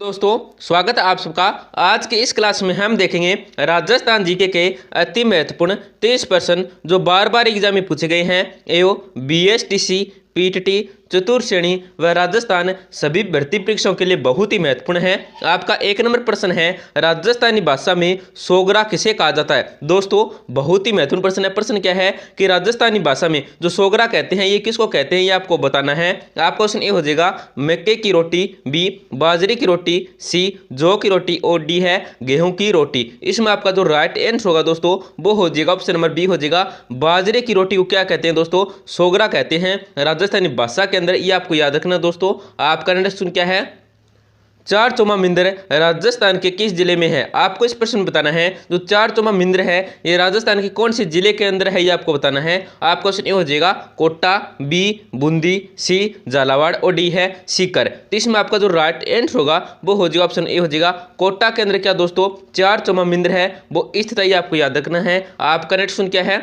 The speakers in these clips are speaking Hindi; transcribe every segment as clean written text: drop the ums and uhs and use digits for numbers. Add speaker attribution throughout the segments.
Speaker 1: दोस्तों स्वागत है आप सबका। आज के इस क्लास में हम देखेंगे राजस्थान जीके के अति महत्वपूर्ण 30 प्रश्न जो बार बार एग्जाम में पूछे गए हैं एवं बीएसटीसी, पीटीटी, चतुर्थ श्रेणी व राजस्थान सभी भर्ती परीक्षाओं के लिए बहुत ही महत्वपूर्ण है। आपका एक नंबर प्रश्न है, राजस्थानी भाषा में सोगरा किसे कहा जाता है। दोस्तों बहुत ही महत्वपूर्ण प्रश्न है। प्रश्न क्या है कि राजस्थानी भाषा में जो सोगरा कहते हैं ये किसको कहते हैं, ये आपको बताना है। आपका क्वेश्चन ए हो जाएगा मक्के की रोटी, बी बाजरे की रोटी, सी जौ की रोटी और डी है गेहूं की रोटी। इसमें आपका जो राइट आंसर होगा दोस्तों वो हो जाएगा ऑप्शन नंबर बी हो जाएगा बाजरे की रोटी को क्या कहते हैं दोस्तों, सोगरा कहते हैं राजस्थानी भाषा के अंदर। ये आपको याद रखना दोस्तों। आपका नेक्स्ट क्वेश्चन क्या है, चार चौमा मंदिर राजस्थान के किस जिले में है। आपको इस प्रश्न में बताना है जो चार चौमा मंदिर है ये राजस्थान के कौन से जिले के अंदर है, ये आपको बताना है। आपका क्वेश्चन ये हो जाएगा कोटा, बी बूंदी, सी झालावाड़ और डी है सीकर। तो इसमें आपका जो राइट आंसर होगा वो हो जाएगा ऑप्शन ए हो जाएगा कोटा के अंदर क्या दोस्तों चार चौमा मंदिर है वो स्थित है, ये आपको याद रखना है। आपका नेक्स्ट क्वेश्चन क्या है,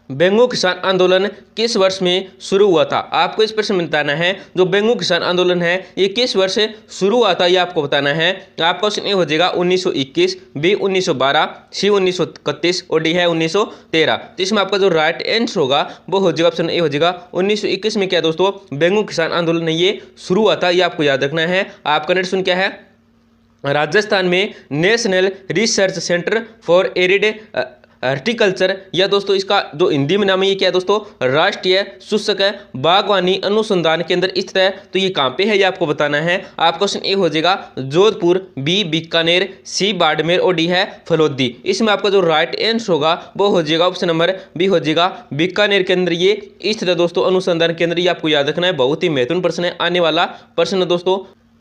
Speaker 1: बेंगो किसान आंदोलन किस वर्ष में शुरू हुआ था। आपको इस प्रश्न में बताना है जो बेंगो किसान आंदोलन है ये किस वर्ष से शुरू हुआ था, ये आपको बताना है। आपका क्वेश्चन ये हो जाएगा 1921, बी 1912, सी 1931 और डी है 1913। तो इसमें आपका जो राइट आंसर होगा वो हो जाएगा ऑप्शन ए हो जाएगा 1921 में क्या दोस्तों बेंगो किसान आंदोलन ये शुरू हुआ था, ये आपको याद रखना है। आपका नेक्स्ट क्वेश्चन क्या है, राजस्थान में national research centre for arid horticulture या दोस्तों इसका जो हिंदी में नाम है ये क्या है दोस्तों राष्ट्रीय शुष्क बागवानी अनुसंधान केंद्र स्थित है। तो ये कहाँ पे है ये आपको बताना है। आपका क्वेश्चन ए हो जाएगा जोधपुर, बी बीकानेर, सी बाड़मेर और डी है फलोदी। इसमें आपका जो राइट आंसर होगा वो हो जाएगा ऑप्शन नंबर बी हो जाएगा बीकानेर के अंदर ये स्थित है दोस्तों अनुसंधान केंद्र। ये आपको याद रखना है, बहुत ही महत्वपूर्ण प्रश्न है। आने वाला प्रश्न दोस्तों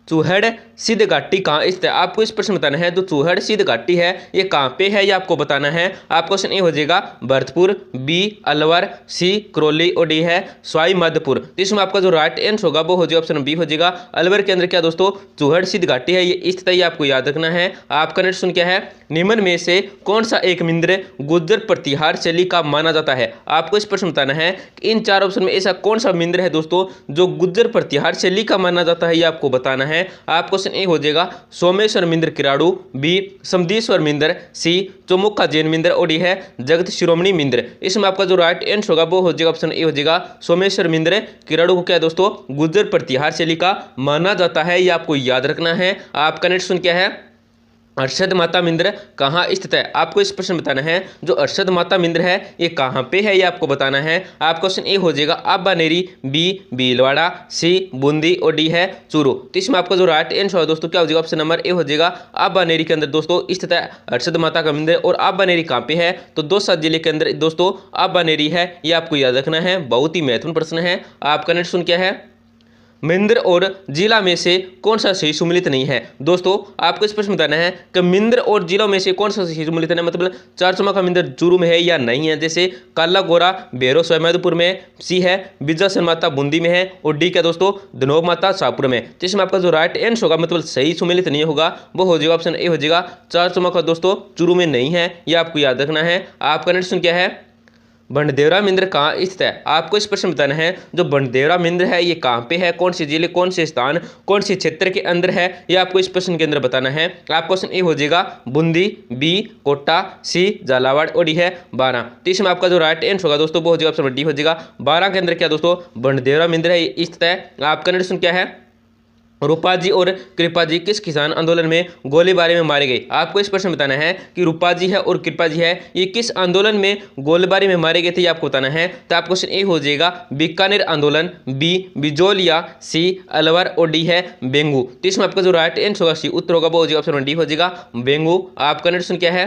Speaker 1: चूहड़ सिद्ध घाटी कहाँ स्थित है। आपको इस प्रश्न बताना है जो चूहड़ सिद्ध घाटी है ये कहाँ पे है, ये आपको बताना है। आपका क्वेश्चन ए हो जाएगा भरतपुर, बी अलवर, सी करौली और डी है सवाई माधोपुर। तो इसमें आपका जो राइट आंसर होगा वो हो जाएगा ऑप्शन बी हो जाएगा अलवर के अंदर क्या दोस्तों चूहड़ सिद्ध घाटी है ये स्थित है, ये आपको याद रखना है। आपका नेक्स्ट क्वेश्चन क्या है, निम्न में से कौन सा एक मंदिर गुर्जर प्रतिहार शैली का माना जाता है। आपको इस प्रश्न बताना है कि इन चार ऑप्शन में ऐसा कौन सा मंदिर है दोस्तों जो गुर्जर प्रतिहार शैली का माना जाता है, ये आपको बताना है। आप क्वेश्चन ए हो जाएगा सोमेश्वर मंदिर किराड़ू, बी समदीश्वर मंदिर, सी चौमुखा जैन मंदिर और डी है जगत शिरोमणि मंदिर। इसमें आपका जो राइट आंसर होगा वो हो जाएगा ऑप्शन ए हो जाएगा सोमेश्वर मंदिर किराड़ू को क्या है दोस्तों गुर्जर प्रतिहार शैली का माना जाता है, ये आपको याद रखना है। आपका नेक्स्ट क्वेश्चन क्या है, अरशद माता मंदिर कहाँ स्थित है। आपको इस प्रश्न बताना है जो अरशद माता मंदिर है ये कहाँ पे है, ये आपको बताना है। आप क्वेश्चन ए हो जाएगा आबानेरी, बी भीलवाड़ा, सी बूंदी और डी है चूरू। तो इसमें आपका जो राइट आंसर है दोस्तों क्या हो जाएगा ऑप्शन नंबर ए हो जाएगा आबानेरी के अंदर दोस्तों स्थित है अरशद माता का मंदिर। और आबानेरी कहाँ पे है तो दौसा जिले के अंदर दोस्तों आबानेरी है, ये आपको याद रखना है, बहुत ही महत्वपूर्ण प्रश्न है। आपका नेक्स्ट क्या है, मंदिर और जिला में से कौन सा सही सम्मिलित नहीं है। दोस्तों आपको इस प्रश्न बताना है कि मंदिर और जिलों में से कौन सा सही सम्मिलित है, मतलब चार चौमा का मंदिर चूरू में है या नहीं है। जैसे काला गोरा भैरव सवाईमाधोपुर में, सी है विजयासन माता बूंदी में है और डी क्या दोस्तों धनोब माता शाहपुर में। जिसमें आपका जो राइट आंसर होगा मतलब सही सम्मिलित नहीं होगा वो हो जाएगा ऑप्शन ए हो जाएगा चार चौमा का दोस्तों चूरू में नहीं है, ये आपको याद रखना है। आपका नेक्स्ट क्या है, बंडदेवरा मंदिर कहाँ स्थित है। आपको इस प्रश्न बताना है जो बंडदेवरा मंदिर है ये कहाँ पे है, कौन से जिले, कौन से स्थान, कौन से क्षेत्र के अंदर है, ये आपको इस प्रश्न के अंदर बताना है। आपका क्वेश्चन ए हो जाएगा बूंदी, बी कोटा, सी झालावाड़ और डी है 12। तो इसमें आपका जो राइट आंसर होगा दोस्तों वो हो जाएगा ऑप्शन डी हो जाएगा 12 के अंदर क्या दोस्तों बंडदेवरा मंदिर है ये स्थित है। आपका नेक्स्ट क्या है, रूपाजी और कृपाजी किस किसान आंदोलन में गोलीबारी में मारे गए। आपको इस प्रश्न बताना है कि रूपाजी है और कृपाजी है ये किस आंदोलन में गोलीबारी में मारे गए थे, ये आपको बताना है। तो आपको क्वेश्चन ए हो जाएगा बीकानेर आंदोलन, बी बिजोलिया, सी अलवर और डी है बेंगू। तो इसमें आपका जो राइट आंसर होगा सी उत्तर होगा वो हो जाएगा ऑप्शन डी हो जाएगा बेंगू। आपका नेक्स्ट क्या है,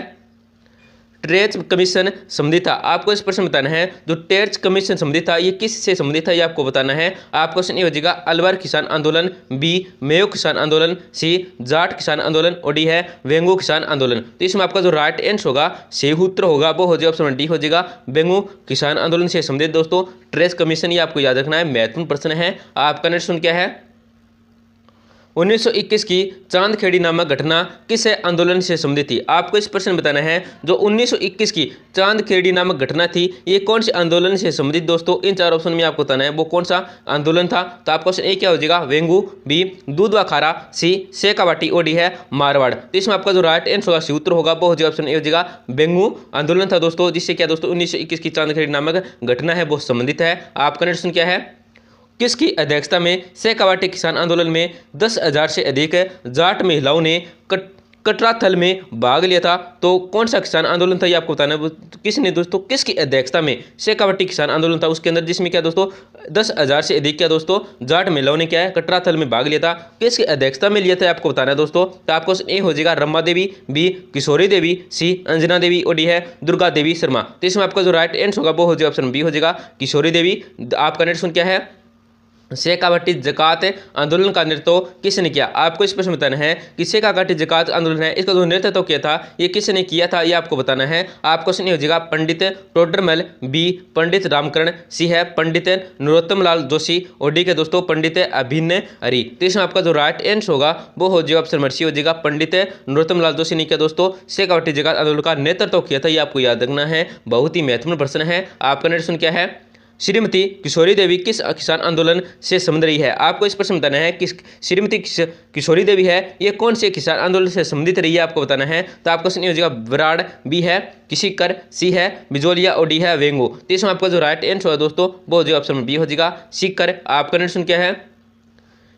Speaker 1: टेर्च कमीशन संबंधित था। आपको इस प्रश्न बताना है जो टेर्च कमीशन संबंधित था ये किस से संबंधित था, ये आपको बताना है। आपका क्वेश्चन ये हो जाएगा अलवर किसान आंदोलन, बी मेयो किसान आंदोलन, सी जाट किसान आंदोलन और डी है वेंगू किसान आंदोलन। तो इसमें आपका जो राइट आंसर होगा सही उत्तर होगा वो हो जाएगा ऑप्शन डी हो जाएगा वेंगू किसान आंदोलन से संबंधित दोस्तों टेर्च कमीशन, ये आपको याद रखना है, महत्वपूर्ण प्रश्न है। आपका नेक्स्ट क्या है, 1921 की चांदखेड़ी नामक घटना किस आंदोलन से संबंधित थी? आपको इस प्रश्न में बताना है जो 1921 की चांदखेड़ी नामक घटना थी ये कौन से आंदोलन से संबंधित दोस्तों। इन चार ऑप्शन में आपको बताना है वो कौन सा आंदोलन था। तो आपका ऑप्शन ए क्या हो जाएगा वेंगू, बी दूधवा खारा, सी शेखावाटी और डी है मारवाड़। तो इसमें आपका जो राइट आंसर होगा सूत्र होगा वो हो जाएगा ऑप्शन ए हो जाएगा वेंगू आंदोलन था दोस्तों, जिससे क्या दोस्तों 1921 की चांदखेड़ी नामक घटना है वो संबंधित है। आपका नेक्स्ट क्या है किसकी अध्यक्षता में शेखावाटी किसान आंदोलन में 10,000 से अधिक जाट महिलाओं ने कटराथल में भाग लिया था। तो कौन सा किसान आंदोलन था ये आपको बताना है किसने दोस्तों, किसकी अध्यक्षता में शेखावाटी किसान आंदोलन था उसके अंदर, जिसमें क्या दोस्तों 10,000 से अधिक क्या दोस्तों जाट महिलाओं ने क्या है कटराथल में भाग लिया था। किसकी अध्यक्षता में लिया था आपको बताना है दोस्तों। तो आपको ए हो जाएगा रमा देवी, बी किशोरी देवी, सी अंजना देवी और डी है दुर्गा देवी शर्मा। तो इसमें आपका जो राइट आंसर होगा वो हो जाएगा ऑप्शन बी हो जाएगा किशोरी देवी। आपका नेक्स्ट क्या है शेखावाटी जकात आंदोलन का नेतृत्व किसने किया। आपको इस प्रश्न बताना है कि शेखावाटी जकात आंदोलन है इसका जो नेतृत्व किया था ये किसने किया था ये आपको बताना है। आपको क्वेश्चन हो जाएगा पंडित टोडरमल, बी पंडित रामकरण, सी है पंडित नरोत्तम लाल जोशी और डी के दोस्तों पंडित अभिनय हरि। तो इसमें आपका जो राइट आंसर होगा वो हो जाएगा ऑप्शन नंबर सी हो जाएगा पंडित नरोत्तम लाल जोशी ने क्या दोस्तों शेखावाटी जकात आंदोलन का नेतृत्व किया था। ये आपको याद रखना है, बहुत ही महत्वपूर्ण प्रश्न है। आपका नेक्स्ट क्या है श्रीमती किशोरी देवी किस किसान आंदोलन से संबंध रही है। आपको इस प्रश्न बताना है कि श्रीमती किशोरी देवी है ये कौन से किसान आंदोलन से संबंधित रही है आपको बताना है। तो आपको सुनिए हो जाएगा बराड़, बी है किशिकर, सी है बिजोलिया और डी है वेंगू। तो इसमें आपका जो राइट आंसर है दोस्तों वो जो ऑप्शन बी हो जाएगा सीकर। आपका नेक्स्ट क्या है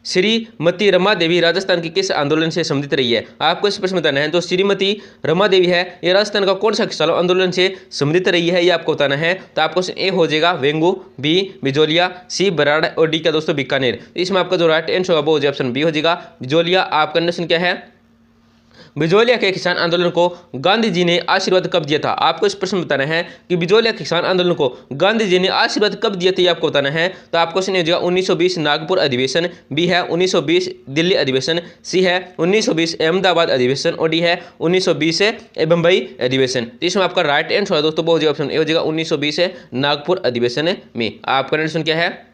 Speaker 1: श्रीमती रमा देवी राजस्थान की किस आंदोलन से संबंधित रही है। आपको इस प्रश्न बताना है जो श्रीमती रमा देवी है ये राजस्थान का कौन सा किसान आंदोलन से संबंधित रही है ये आपको बताना है। तो आपको ए हो जाएगा वेंगू, बी बिजोलिया, सी बराड़ और डी का दोस्तों बीकानेर। इसमें आपका जो राइट आंसर होगा वो हो जाएगा ऑप्शन बी हो जाएगा बिजोलिया। आपका नेक्स्ट क्या है बिजोलिया के किसान आंदोलन को गांधी जी ने आशीर्वाद कब दिया था। आपको इस प्रश्न बताना है कि बिजोलिया किसान आंदोलन को गांधी जी ने आशीर्वाद कब दिया था ये आपको बताना है। तो आपको क्वेश्चन हो जाएगा 1920 नागपुर अधिवेशन, बी है 1920 दिल्ली अधिवेशन, सी है 1920 अहमदाबाद अधिवेशन और डी है 1920 बम्बई अधिवेशन। तो इसमें आपका राइट आंसर है दोस्तों वो हो जाएगा ऑप्शन ए हो जाएगा 1920 नागपुर अधिवेशन में। आपका नेक्स्ट क्या है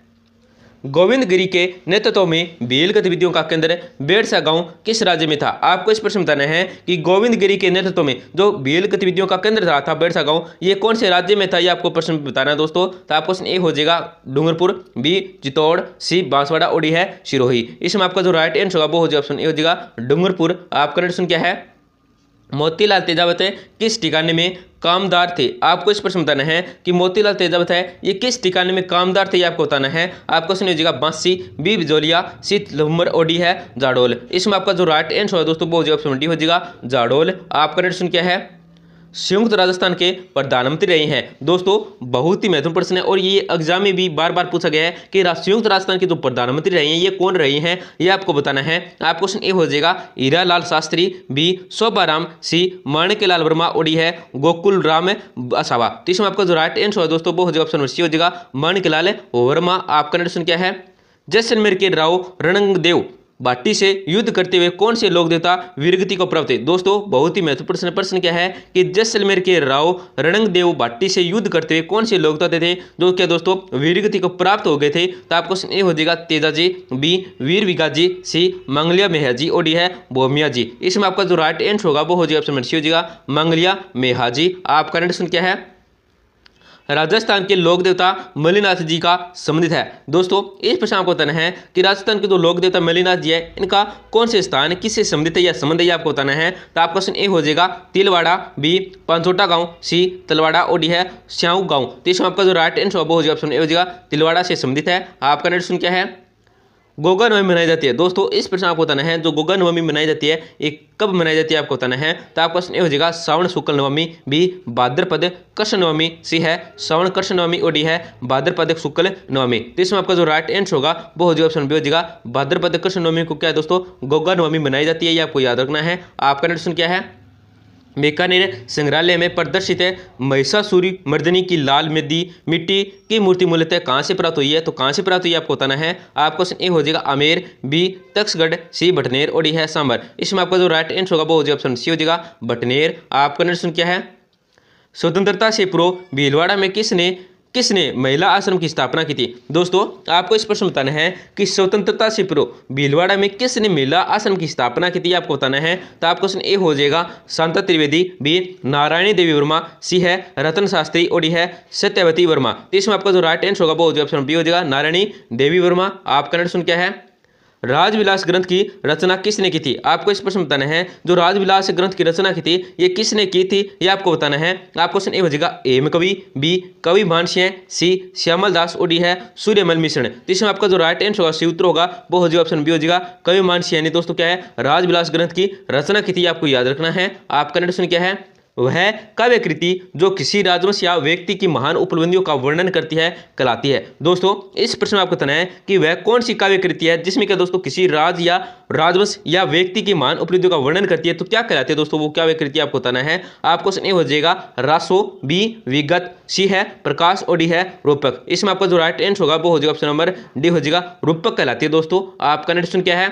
Speaker 1: गोविंद गिरी के नेतृत्व में भील गतिविधियों का केंद्र बेड़सा गांव किस राज्य में था। आपको इस प्रश्न बताना है कि गोविंद गिरी के नेतृत्व में जो भील गतिविधियों का केंद्र रहा था बेड़सा गांव ये कौन से राज्य में था ये आपको प्रश्न बताना है दोस्तों। तो आपको प्रश्न ए हो जाएगा डूंगरपुर, बी चित्तौड़, सी बांसवाड़ा और डी है सिरोही। इसमें आपका जो राइट आंसर होगा वो हो जाएगा ऑप्शन ए हो जाएगा डूंगरपुर। आपका नेक्स्ट क्या है मोतीलाल तेजावत किस ठिकाने में कामदार थे। आपको इस प्रश्न बताना है कि मोतीलाल तेजावत है ये किस ठिकाने में कामदार थे ये आपको बताना है। आपको सुनिए जाएगा बांसी, बी बिजोलिया, सी लुम्बर और डी है जाडोल। इसमें आपका जो राइट आंसर है दोस्तों वो हो जाएगा ऑप्शन डी हो जाएगा जाडोल। आपका नेक्स्ट क्या है संयुक्त राजस्थान के प्रधानमंत्री रहे हैं। दोस्तों बहुत ही महत्वपूर्ण प्रश्न है और ये एग्जाम में भी बार बार पूछा गया है कि संयुक्त राजस्थान के जो प्रधानमंत्री रहे हैं ये कौन रहे हैं ये आपको बताना है। आप क्वेश्चन ए हो जाएगा हीरालाल शास्त्री, बी शोभाराम, सी माणिक्यलाल वर्मा और डी है गोकुल राम असावा। तो इसमें आपका जो राइट आंसर है दोस्तों वो हो जाएगा ऑप्शन सी हो जाएगा माणिक्यलाल वर्मा। आपका नेक्स्ट क्या है जैसलमेर के राव रणंगदेव भाटी से युद्ध करते हुए कौन से लोक देवता वीरगति को प्राप्त थे। दोस्तों बहुत ही महत्वपूर्ण प्रश्न क्या है कि जैसलमेर के राव रणंगदेव भाटी से युद्ध करते हुए कौन से लोक देवता थे जो क्या दोस्तों वीरगति को प्राप्त हो गए थे। तो आपको ए हो जाएगा तेजाजी, बी वीर विगाजी, सी मंगलिया मेहाजी और डी है भोमिया जी। इसमें आपका जो राइट आंसर होगा वो हो जाएगा ऑप्शन सी हो जाएगा मंगलिया मेहाजी। आपका नेक्स्ट क्या है राजस्थान के लोक देवता मल्लिनाथ जी का संबंधित है। दोस्तों इस प्रश्न आपको बताना है कि राजस्थान के जो लोक देवता मल्लिनाथ जी है इनका कौन से स्थान किससे संबंधित है या संबंध है आपको बताना है। तो आपका क्वेश्चन ए हो जाएगा तिलवाड़ा, बी पांचोटा गांव, सी तलवाड़ा और डी है स्याऊ गांव। तो इसमें आपका जो राइट आंसर वो हो जाएगा ऑप्शन ए हो जाएगा तिलवाड़ा से संबंधित है। आपका नेक्स्ट क्या है गोगा नवमी मनाई जाती है। दोस्तों इस प्रश्न आपको बताना है जो गोगा नवमी मनाई जाती है ये कब मनाई जाती है आपको बताना है। तो आपका प्रश्न हो जाएगा श्रावण शुक्ल नवमी, बी भाद्रपद कृष्ण नवमी, सी है श्रावण कृष्ण नवमी और डी है भाद्रपद शुक्ल नवमी। तो इसमें आपका जो राइट आंसर होगा वो हो जाएगा ऑप्शन बी हो जाएगा भाद्रपद कृष्ण नवमी को क्या है दोस्तों गोगा नवमी मनाई जाती है ये आपको याद रखना है। आपका नेक्स्ट क्या है बीकानेर संग्रहालय में प्रदर्शित है महिषासुरी मर्दिनी की लाल मिट्टी की मूर्ति मूलतः कहाँ से प्राप्त हुई है। तो कहाँ से प्राप्त हुई है आपको बताना है। आपका क्वेश्चन ए हो जाएगा आमेर, बी तक्षगढ़, सी भटनेर और डी है सांबर। इसमें आपका जो राइट आंसर होगा वो हो जाएगा ऑप्शन सी हो जाएगा भटनेर। आपका नेक्स्ट क्या है स्वतंत्रता से पूर्व भीलवाड़ा में किसने किसने महिला आश्रम की स्थापना की थी? दोस्तों आपको इस प्रश्न बताना है कि स्वतंत्रता से पूर्व भीलवाड़ा में किसने महिला आश्रम की स्थापना की थी, आपको बताना है। तो आपका क्वेश्चन ए हो जाएगा शांता त्रिवेदी, बी नारायणी देवी वर्मा, सी है रतन शास्त्री और डी है सत्यवती वर्मा। तो इसमें आपका जो राइट आंसर होगा वो हो जाएगा ऑप्शन बी हो जाएगा नारायणी देवी वर्मा। आपका नेक्स्ट क्वेश्चन क्या है? राजविलास ग्रंथ की रचना किसने की थी? आपको इस प्रश्न बताना है जो राजविलास ग्रंथ की रचना की थी ये किसने की थी, ये आपको बताना है। आपको क्वेश्चन ए हो जाएगा हेम कवि, बी कवि मानसिंह, सी श्यामल दास और डी है सूर्यमल मिश्रण। तो इसमें आपका जो राइट आंसर होगा सी उत्तर होगा वो हो जाएगा ऑप्शन बी हो जाएगा कवि मानसिंह ने दोस्तों क्या है राजविलास ग्रंथ की रचना की थी, आपको याद रखना है। आपका नेक्स्ट क्वेश्चन क्या है? वह काव्य कृति जो किसी राजवंश या व्यक्ति की महान उपलब्धियों का वर्णन करती है कहलाती है। दोस्तों इस प्रश्न में आपको बताना है कि वह कौन सी काव्य कृति है जिसमें क्या दोस्तों किसी राज या राजवंश या व्यक्ति की महान उपलब्धियों का वर्णन करती है, तो क्या कहलाती है दोस्तों वो काव्य कृति आपको बताना है। आपको क्वेश्चन ए हो जाएगा रासो, बी विगत, सी है प्रकाश और डी है रूपक। इसमें आपका जो राइट आंसर होगा वो हो जाएगा ऑप्शन नंबर डी हो जाएगा रूपक कहलाती है। दोस्तों आपका नेक्स्ट क्या है?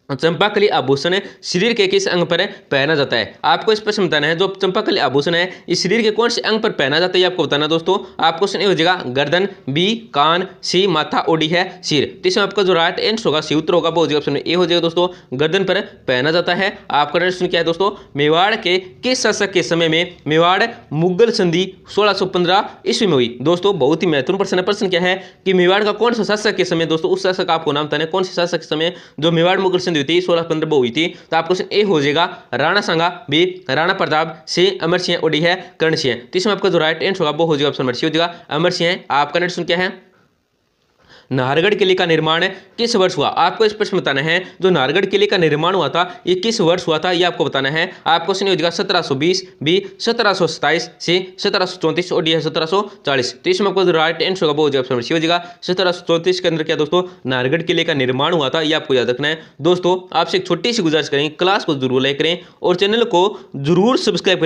Speaker 1: चंपाकली आभूषण शरीर के किस अंग पर पहना जाता है? आपको इस प्रश्न बताना है जो चंपाकली आभूषण है इस शरीर के कौन से अंग पर पहना जाता है आपको बताना दोस्तों। आपको क्वेश्चन ए हो जाएगा गर्दन, बी कान, सी माथा और डी है सिर। तो इसमें आपका जो राइट आंसर होगा सी उत्तर होगा वो हो जाएगा ऑप्शन ए हो जाएगा दोस्तों गर्दन पर पहना जाता है। आपका प्रश्न क्या है दोस्तों? मेवाड़ के किस शासक के समय में मेवाड़ मुगल संधि 1615 ईस्वी में हुई? दोस्तों बहुत ही महत्वपूर्ण प्रश्न क्या है कि मेवाड़ का कौन सा शासक के समय दोस्तों उस शासक आपको नाम बताना है कौन से शासक के समय जो मेवाड़ मुगल संधि हुई थी 1615 हुई थी। तो आपको क्वेश्चन ए हो जाएगा राणा सांगा, बी राणा प्रताप, सी अमर सिंह और डी है कर्ण सिंह। तो इसमें आपका जो राइट आंसर होगा वो हो जाएगा ऑप्शन नंबर सी हो जाएगा अमर सिंह। आपका नेक्स्ट क्या है? नाहरगढ़ किले का निर्माण किस वर्ष हुआ? आपको इस प्रश्न बताना है जो नाहरगढ़ किले का निर्माण हुआ था ये किस वर्ष हुआ था ये आपको बताना है। आपको क्वेश्चन हो जाएगा 1720, बी 1727, सी 1734 और डी है 1740। तो इसमें आपको जो राइट आंसर होगा वो हो जाएगा ऑप्शन सी हो जाएगा 1734 के अंदर क्या दोस्तों नाहरगढ़ किले का निर्माण हुआ था, ये आपको याद रखना है। दोस्तों आपसे एक छोटी सी गुजारिश करेंगे क्लास को जरूर लाइक करें और चैनल को जरूर सब्सक्राइब करें।